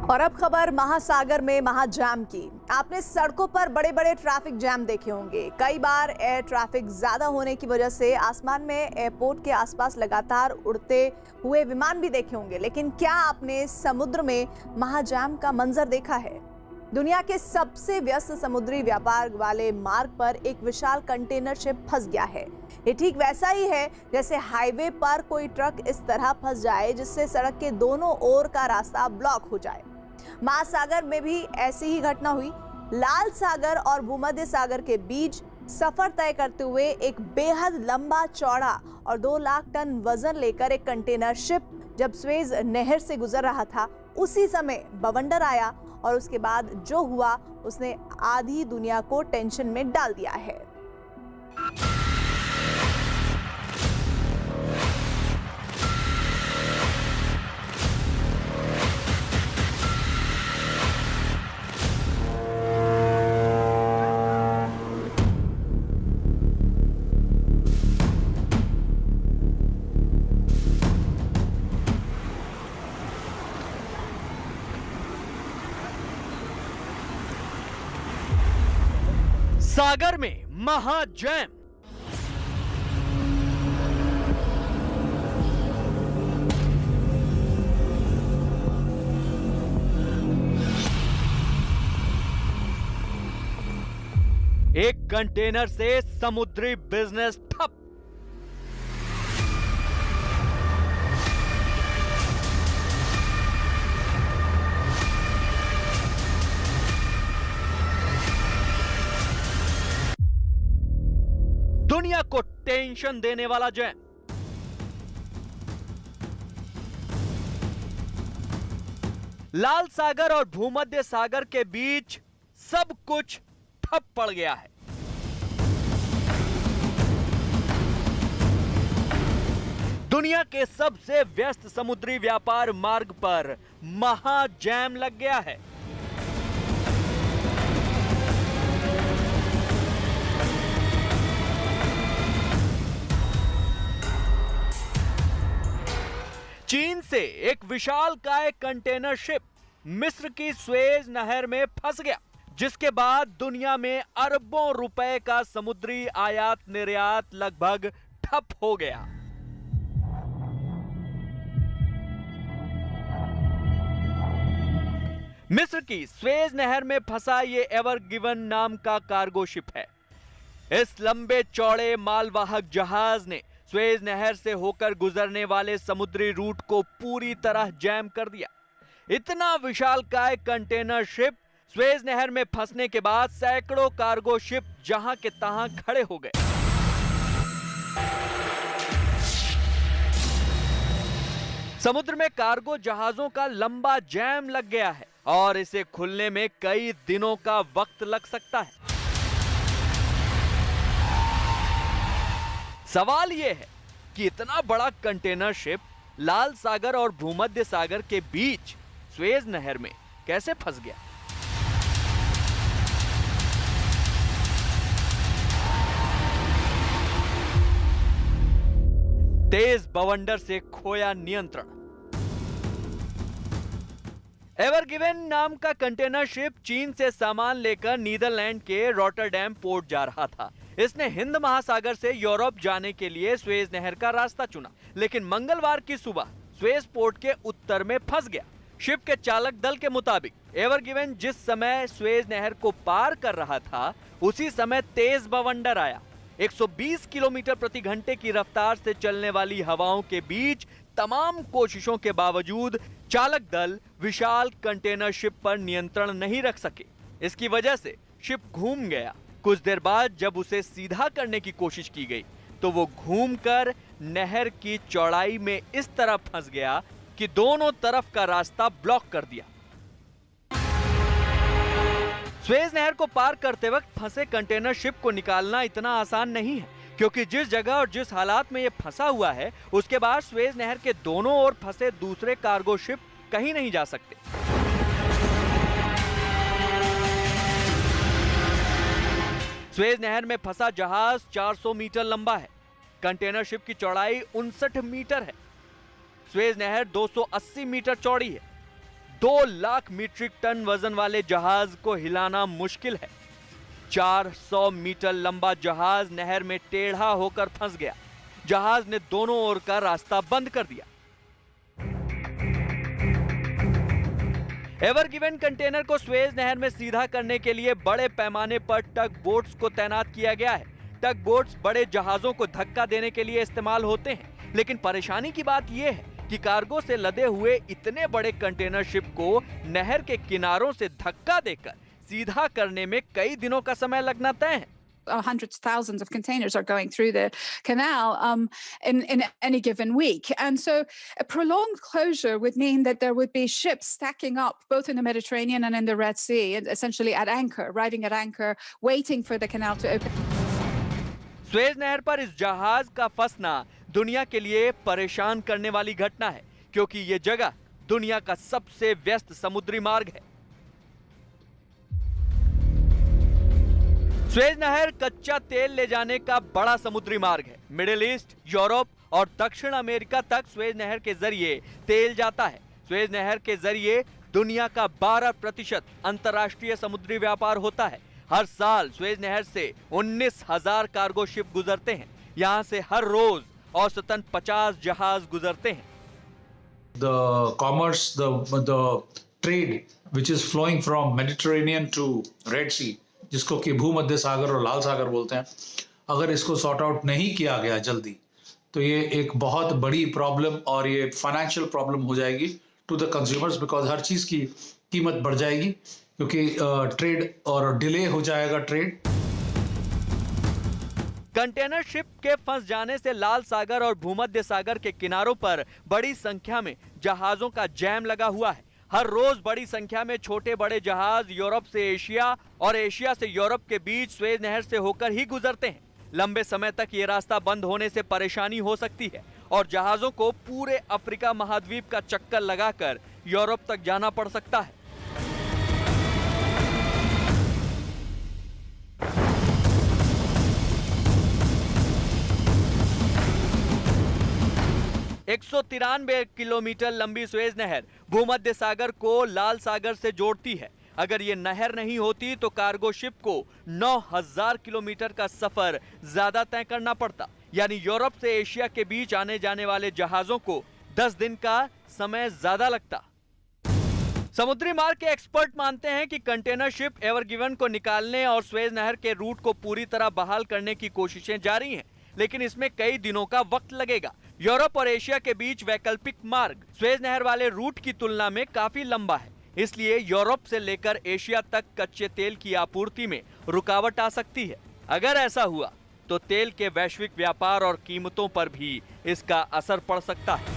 और अब खबर महासागर में महाजाम की। आपने सड़कों पर बड़े बड़े ट्रैफिक जैम देखे होंगे। कई बार एयर ट्रैफिक ज्यादा होने की वजह से आसमान में एयरपोर्ट के आसपास लगातार उड़ते हुए विमान भी देखे होंगे। लेकिन क्या आपने समुद्र में महाजाम का मंजर देखा है? दुनिया के सबसे व्यस्त समुद्री व्यापार वाले मार्ग पर एक विशाल कंटेनर शिप फंस गया है। ये ठीक वैसा ही है जैसे हाईवे पर कोई ट्रक इस तरह फंस जाए जिससे सड़क के दोनों ओर का रास्ता ब्लॉक हो जाए। महासागर में भी ऐसी ही घटना हुई। लाल सागर और भूमध्य सागर के बीच सफर तय करते हुए एक बेहद लंबा चौड़ा और 2 लाख टन वजन लेकर एक कंटेनर शिप जब स्वेज नहर से गुजर रहा था, उसी समय बवंडर आया और उसके बाद जो हुआ उसने आधी दुनिया को टेंशन में डाल दिया है। सागर में महाजैम। एक कंटेनर से समुद्री बिजनेस ठप। दुनिया को टेंशन देने वाला जैम। लाल सागर और भूमध्य सागर के बीच सब कुछ ठप पड़ गया है। दुनिया के सबसे व्यस्त समुद्री व्यापार मार्ग पर महाजैम लग गया है। चीन से एक विशालकाय कंटेनर शिप मिस्र की स्वेज नहर में फंस गया, जिसके बाद दुनिया में अरबों रुपए का समुद्री आयात निर्यात लगभग ठप हो गया। मिस्र की स्वेज नहर में फंसा ये एवर गिवन नाम का कार्गो शिप है। इस लंबे चौड़े मालवाहक जहाज ने स्वेज नहर से होकर गुजरने वाले समुद्री रूट को पूरी तरह जैम कर दिया। इतना विशालकाय कंटेनर शिप स्वेज नहर में फंसने के बाद सैकड़ों कार्गो शिप जहां के तहां खड़े हो गए। समुद्र में कार्गो जहाजों का लंबा जैम लग गया है और इसे खुलने में कई दिनों का वक्त लग सकता है। सवाल यह है कि इतना बड़ा कंटेनर शिप लाल सागर और भूमध्य सागर के बीच स्वेज नहर में कैसे फंस गया? तेज बवंडर से खोया नियंत्रण। एवर गिवन नाम का कंटेनर शिप चीन से सामान लेकर नीदरलैंड के रॉटरडैम पोर्ट जा रहा था। इसने हिंद महासागर से यूरोप जाने के लिए स्वेज नहर का रास्ता चुना, लेकिन मंगलवार की सुबह स्वेज पोर्ट के उत्तर में फंस गया। शिप के चालक दल के मुताबिक एवर गिवन जिस समय स्वेज नहर को पार कर रहा था, उसी समय तेज बवंडर आया। 120 किलोमीटर प्रति घंटे की रफ्तार से चलने वाली हवाओं के बीच तमाम कोशिशों के बावजूद चालक दल विशाल कंटेनर शिप पर नियंत्रण नहीं रख सके। इसकी वजह से शिप घूम गया। कुछ देर बाद जब उसे सीधा करने की कोशिश की गई तो वो घूमकर नहर की चौड़ाई में इस तरह फंस गया कि दोनों तरफ का रास्ता ब्लॉक कर दिया। स्वेज नहर को पार करते वक्त फंसे कंटेनर शिप को निकालना इतना आसान नहीं है, क्योंकि जिस जगह और जिस हालात में यह फंसा हुआ है, उसके बाद स्वेज नहर के दोनों ओर फंसे दूसरे कार्गो शिप कहीं नहीं जा सकते। स्वेज नहर में फंसा जहाज 400 मीटर लंबा है। कंटेनर शिप की चौड़ाई 59 मीटर है। स्वेज नहर 280 मीटर चौड़ी है। 2 लाख मीट्रिक टन वजन वाले जहाज को हिलाना मुश्किल है। 400 मीटर लंबा जहाज नहर में टेढ़ा होकर फंस गया। जहाज ने दोनों ओर का रास्ता बंद कर दिया। एवर गिवन कंटेनर को स्वेज नहर में सीधा करने के लिए बड़े पैमाने पर टग बोट्स को तैनात किया गया है। टग बोट्स बड़े जहाजों को धक्का देने के लिए इस्तेमाल होते हैं, लेकिन परेशानी की बात यह है कि कार्गो से लदे हुए इतने बड़े कंटेनर शिप को नहर के किनारों से धक्का देकर सीधा करने में कई दिनों का समय लगना तय है। Hundreds, thousands of containers are going through the canal in any given week. And so a prolonged closure would mean that there would be ships stacking up both in the Mediterranean and in the Red Sea, and essentially at anchor, riding at anchor, waiting for the canal to open. Suez नहर पर इस जहाज का फंसना दुनिया के लिए परेशान करने वाली घटना है, क्योंकि ये जगह दुनिया का सबसे व्यस्त समुद्री मार्ग है। स्वेज नहर कच्चा तेल ले जाने का बड़ा समुद्री मार्ग है। मिडिल ईस्ट, यूरोप और दक्षिण अमेरिका तक स्वेज नहर के जरिए तेल जाता है। स्वेज नहर के जरिए दुनिया का 12% अंतर्राष्ट्रीय समुद्री व्यापार होता है। हर साल स्वेज नहर से 19,000 कार्गो शिप गुजरते हैं। यहाँ से हर रोज औसतन 50 जहाज गुजरते हैं। The commerce, the trade which is flowing from Mediterranean to Red Sea, जिसको कि भूमध्य सागर और लाल सागर बोलते हैं, अगर इसको सॉर्ट आउट नहीं किया गया जल्दी तो ये एक बहुत बड़ी प्रॉब्लम और ये फाइनेंशियल प्रॉब्लम हो जाएगी टू द कंज्यूमर्स, बिकॉज हर चीज की कीमत बढ़ जाएगी क्योंकि ट्रेड और डिले हो जाएगा ट्रेड। कंटेनर शिप के फंस जाने से लाल सागर और भूमध्य सागर के किनारों पर बड़ी संख्या में जहाजों का जैम लगा हुआ है। हर रोज बड़ी संख्या में छोटे बड़े जहाज यूरोप से एशिया और एशिया से यूरोप के बीच स्वेज नहर से होकर ही गुजरते हैं। लंबे समय तक ये रास्ता बंद होने से परेशानी हो सकती है और जहाजों को पूरे अफ्रीका महाद्वीप का चक्कर लगाकर यूरोप तक जाना पड़ सकता है। एक 193 किलोमीटर लंबी स्वेज नहर भूमध्य सागर को लाल सागर से जोड़ती है। अगर ये नहर नहीं होती तो कार्गो शिप को 9,000 किलोमीटर का सफर ज्यादा तय करना पड़ता, यानी यूरोप से एशिया के बीच आने जाने वाले जहाजों को 10 दिन का समय ज्यादा लगता। समुद्री मार्ग के एक्सपर्ट मानते हैं कि कंटेनर शिप एवर गिवन को निकालने और स्वेज नहर के रूट को पूरी तरह बहाल करने की कोशिशें जारी हैं, लेकिन इसमें कई दिनों का वक्त लगेगा। यूरोप और एशिया के बीच वैकल्पिक मार्ग स्वेज नहर वाले रूट की तुलना में काफी लंबा है, इसलिए यूरोप से लेकर एशिया तक कच्चे तेल की आपूर्ति में रुकावट आ सकती है। अगर ऐसा हुआ तो तेल के वैश्विक व्यापार और कीमतों पर भी इसका असर पड़ सकता है।